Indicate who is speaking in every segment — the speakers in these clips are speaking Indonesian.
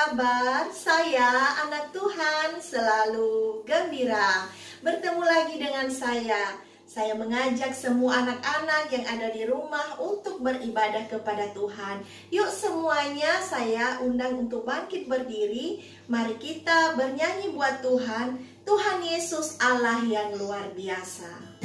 Speaker 1: kabar? Saya anak Tuhan selalu gembira bertemu lagi dengan saya. Saya mengajak semua anak-anak yang ada di rumah untuk beribadah kepada Tuhan. Yuk semuanya saya undang untuk bangkit berdiri. Mari kita bernyanyi buat Tuhan. Tuhan Yesus Allah yang luar biasa.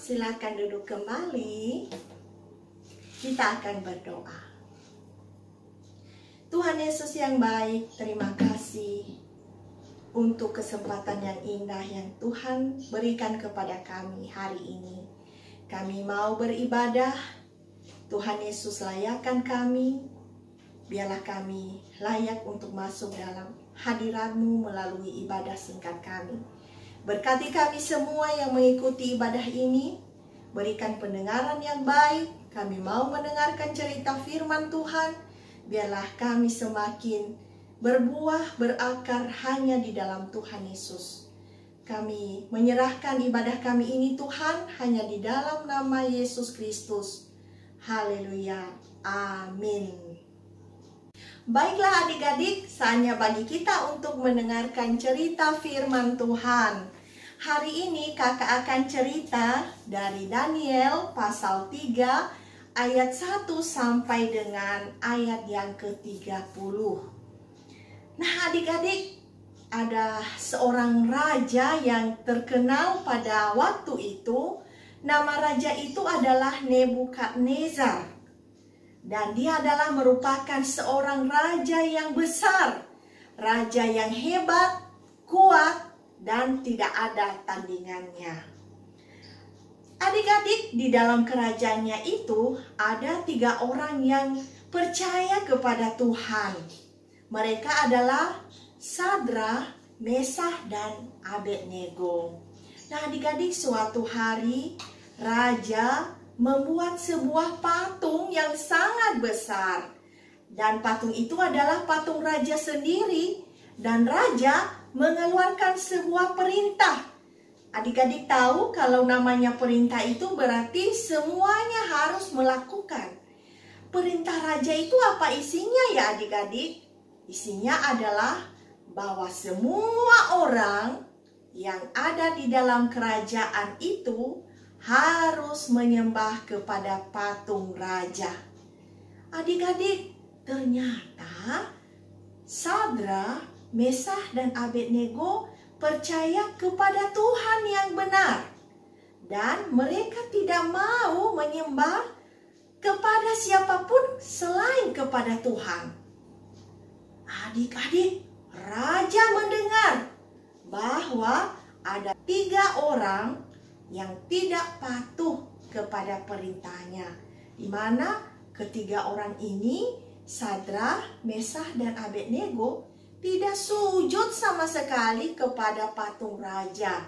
Speaker 1: Silakan duduk kembali. Kita akan berdoa. Tuhan Yesus yang baik, terima kasih untuk kesempatan yang indah yang Tuhan berikan kepada kami hari ini. Kami mau beribadah. Tuhan Yesus layakkan kami. Biarlah kami layak untuk masuk dalam hadirat-Mu melalui ibadah singkat kami. Berkati kami semua yang mengikuti ibadah ini. Berikan pendengaran yang baik. Kami mau mendengarkan cerita firman Tuhan. Biarlah kami semakin berbuah, berakar hanya di dalam Tuhan Yesus. Kami menyerahkan ibadah kami ini Tuhan hanya di dalam nama Yesus Kristus. Haleluya. Amin. Baiklah adik-adik, saatnya bagi kita untuk mendengarkan cerita firman Tuhan. Hari ini kakak akan cerita dari Daniel pasal 3 ayat 1 sampai dengan ayat yang ke-30. Nah adik-adik, ada seorang raja yang terkenal pada waktu itu. Nama raja itu adalah Nebukadnezar. Dan dia adalah merupakan seorang raja yang besar, raja yang hebat, kuat, dan tidak ada tandingannya. Adik-adik, di dalam kerajaannya itu ada 3 orang yang percaya kepada Tuhan. Mereka adalah Sadrak, Mesakh, dan Abednego. Nah adik-adik, suatu hari raja membuat sebuah patung yang sangat besar. Dan patung itu adalah patung raja sendiri. Dan raja mengeluarkan sebuah perintah. Adik-adik tahu kalau namanya perintah itu berarti semuanya harus melakukan. Perintah raja itu apa isinya ya adik-adik? Isinya adalah bahwa semua orang yang ada di dalam kerajaan itu harus menyembah kepada patung raja. Adik-adik, ternyata Sadra, Mesah, dan Abednego percaya kepada Tuhan yang benar. Dan mereka tidak mau menyembah kepada siapapun selain kepada Tuhan. Adik-adik, raja mendengar bahwa ada 3 orang yang tidak patuh kepada perintahnya, di mana ketiga orang ini, Sadra, Mesah, dan Abednego, tidak sujud sama sekali kepada patung raja.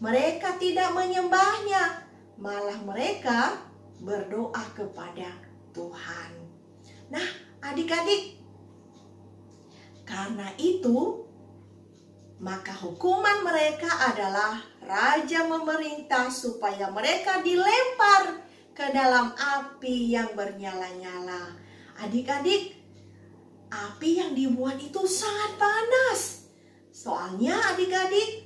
Speaker 1: Mereka tidak menyembahnya, malah mereka berdoa kepada Tuhan. Nah, adik-adik, karena itu, maka hukuman mereka adalah raja memerintah supaya mereka dilempar ke dalam api yang bernyala-nyala. Adik-adik, api yang dibuat itu sangat panas. Soalnya adik-adik,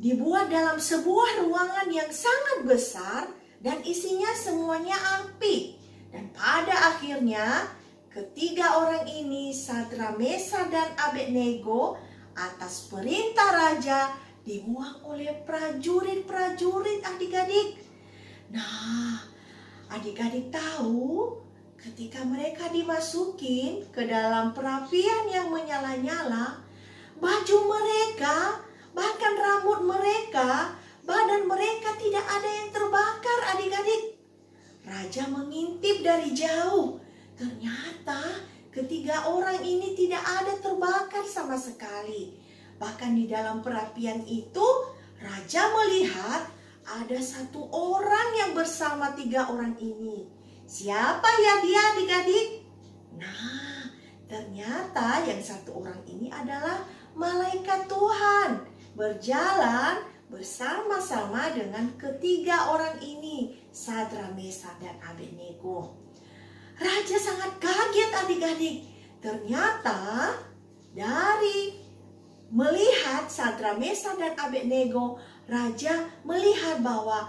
Speaker 1: dibuat dalam sebuah ruangan yang sangat besar dan isinya semuanya api. Dan pada akhirnya ketiga orang ini, Sadra, Mesah, dan Abednego, atas perintah raja dibuang oleh prajurit-prajurit adik-adik. Nah, adik-adik tahu ketika mereka dimasukin ke dalam perapian yang menyala-nyala, baju mereka, bahkan rambut mereka, badan mereka tidak ada yang terbakar adik-adik. Raja mengintip dari jauh. Ternyata ketiga orang ini tidak ada terbakar sama sekali. Bahkan di dalam perapian itu, raja melihat ada 1 orang yang bersama 3 orang ini. Siapa ya dia adik-adik? Nah, ternyata yang 1 orang ini adalah malaikat Tuhan, berjalan bersama-sama dengan ketiga orang ini, Sadra, Mesah, dan Abednego. Raja sangat kaget adik-adik. Ternyata dari melihat Sadra, Mesah, dan Abednego, raja melihat bahwa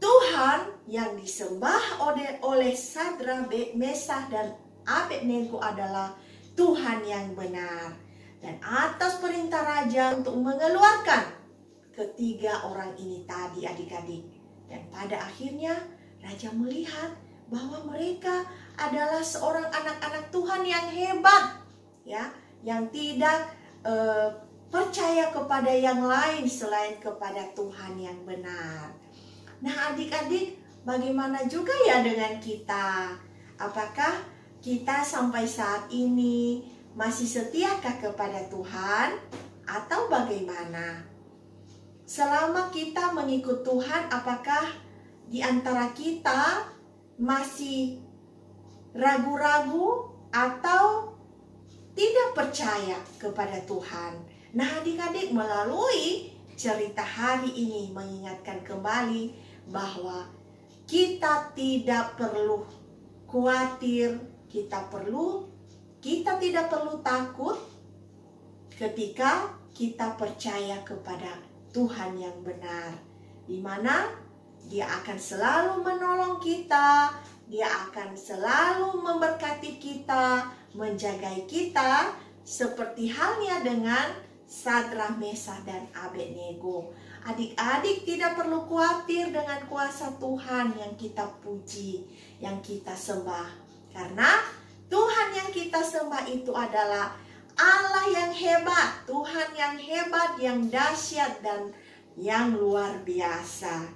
Speaker 1: Tuhan yang disembah oleh Sadra, Mesah, dan Abednego adalah Tuhan yang benar. Dan atas perintah raja untuk mengeluarkan ketiga orang ini tadi adik-adik. Dan pada akhirnya raja melihat bahwa mereka adalah seorang anak-anak Tuhan yang hebat, ya, yang tidak percaya kepada yang lain selain kepada Tuhan yang benar. Nah, adik-adik, bagaimana juga ya dengan kita? Apakah kita sampai saat ini masih setiakah kepada Tuhan atau bagaimana? Selama kita mengikut Tuhan, apakah di antara kita masih ragu-ragu atau tidak percaya kepada Tuhan? Nah, adik-adik, melalui cerita hari ini mengingatkan kembali bahwa kita tidak perlu khawatir, kita tidak perlu takut ketika kita percaya kepada Tuhan yang benar, di mana Dia akan selalu menolong kita, Dia akan selalu memberkati kita, menjagai kita, seperti halnya dengan Sadra, Mesah, dan Abednego. Adik-adik tidak perlu khawatir dengan kuasa Tuhan yang kita puji, yang kita sembah. Karena Tuhan yang kita sembah itu adalah Allah yang hebat, Tuhan yang hebat, yang dahsyat, dan yang luar biasa.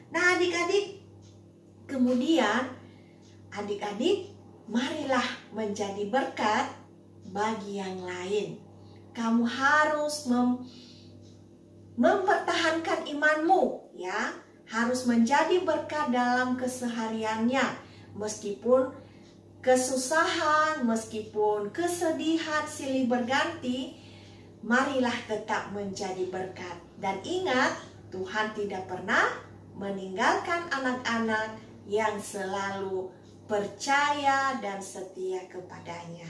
Speaker 1: Nah, adik-adik, kemudian adik-adik, marilah menjadi berkat bagi yang lain. Kamu harus mempertahankan imanmu, ya. harus menjadi berkat dalam kesehariannya. Meskipun kesusahan, meskipun kesedihan silih berganti, marilah tetap menjadi berkat. Dan ingat, Tuhan tidak pernah meninggalkan anak-anak yang selalu percaya dan setia kepadanya.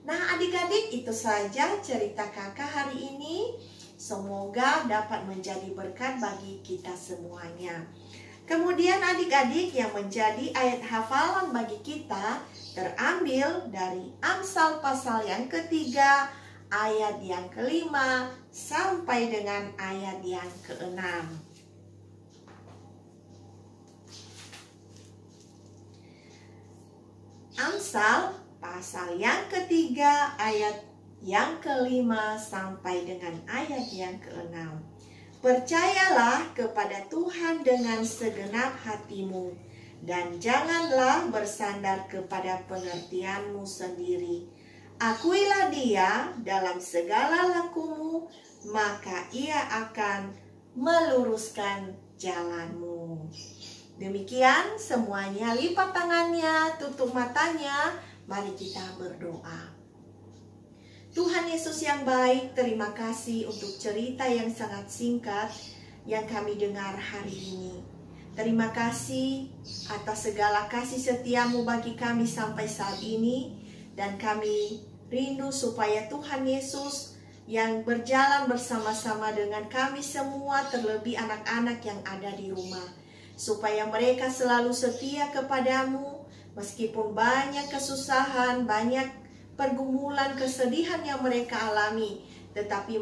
Speaker 1: Nah, adik-adik, itu saja cerita kakak hari ini. Semoga dapat menjadi berkat bagi kita semuanya. Kemudian adik-adik, yang menjadi ayat hafalan bagi kita terambil dari Amsal pasal yang ketiga, ayat yang kelima sampai dengan ayat yang keenam. Amsal pasal yang ketiga, ayat yang kelima sampai dengan ayat yang keenam. Percayalah kepada Tuhan dengan segenap hatimu, dan janganlah bersandar kepada pengertianmu sendiri. Akuilah Dia dalam segala lakumu, maka Ia akan meluruskan jalanmu. Demikian semuanya, lipat tangannya, tutup matanya, mari kita berdoa. Tuhan Yesus yang baik, terima kasih untuk cerita yang sangat singkat yang kami dengar hari ini. Terima kasih atas segala kasih setiamu bagi kami sampai saat ini. Dan kami rindu supaya Tuhan Yesus yang berjalan bersama-sama dengan kami semua, terlebih anak-anak yang ada di rumah, supaya mereka selalu setia kepadamu, meskipun banyak kesusahan, banyak pergumulan, kesedihan yang mereka alami, tetapi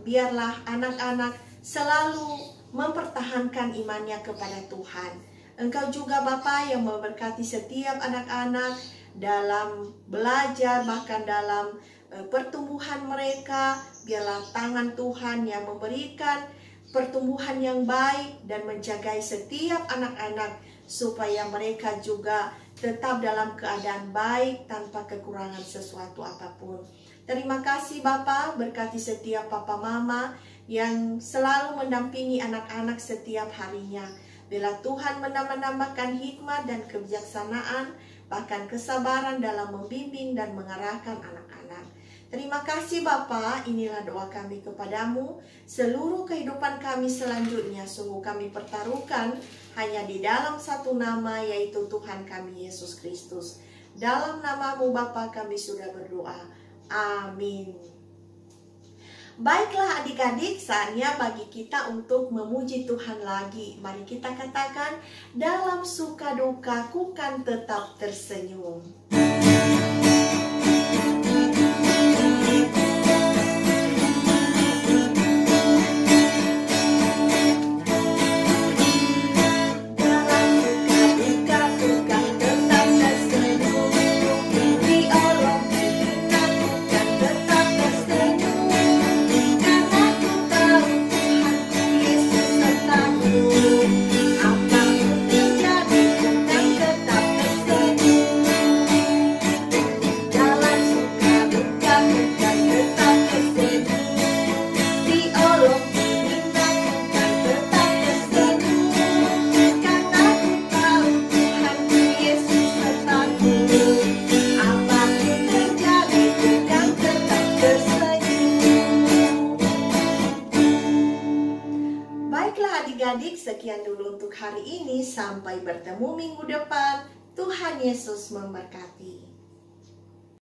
Speaker 1: biarlah anak-anak selalu mempertahankan imannya kepada Tuhan. Engkau juga Bapa yang memberkati setiap anak-anak dalam belajar, bahkan dalam pertumbuhan mereka. Biarlah tangan Tuhan yang memberikan pertumbuhan yang baik dan menjagai setiap anak-anak, supaya mereka juga tetap dalam keadaan baik tanpa kekurangan sesuatu apapun. Terima kasih Bapa, berkati setiap papa mama yang selalu mendampingi anak-anak setiap harinya. Bila Tuhan menambahkan hikmat dan kebijaksanaan, bahkan kesabaran dalam membimbing dan mengarahkan anak-anak. Terima kasih Bapa, inilah doa kami kepadamu. Seluruh kehidupan kami selanjutnya sungguh kami pertaruhkan hanya di dalam satu nama, yaitu Tuhan kami Yesus Kristus. Dalam namamu Bapa kami sudah berdoa. Amin. Baiklah adik-adik, saatnya bagi kita untuk memuji Tuhan lagi. Mari kita katakan, dalam suka duka ku kan tetap tersenyum. Adik-adik, sekian dulu untuk hari ini. Sampai bertemu minggu depan. Tuhan Yesus memberkati.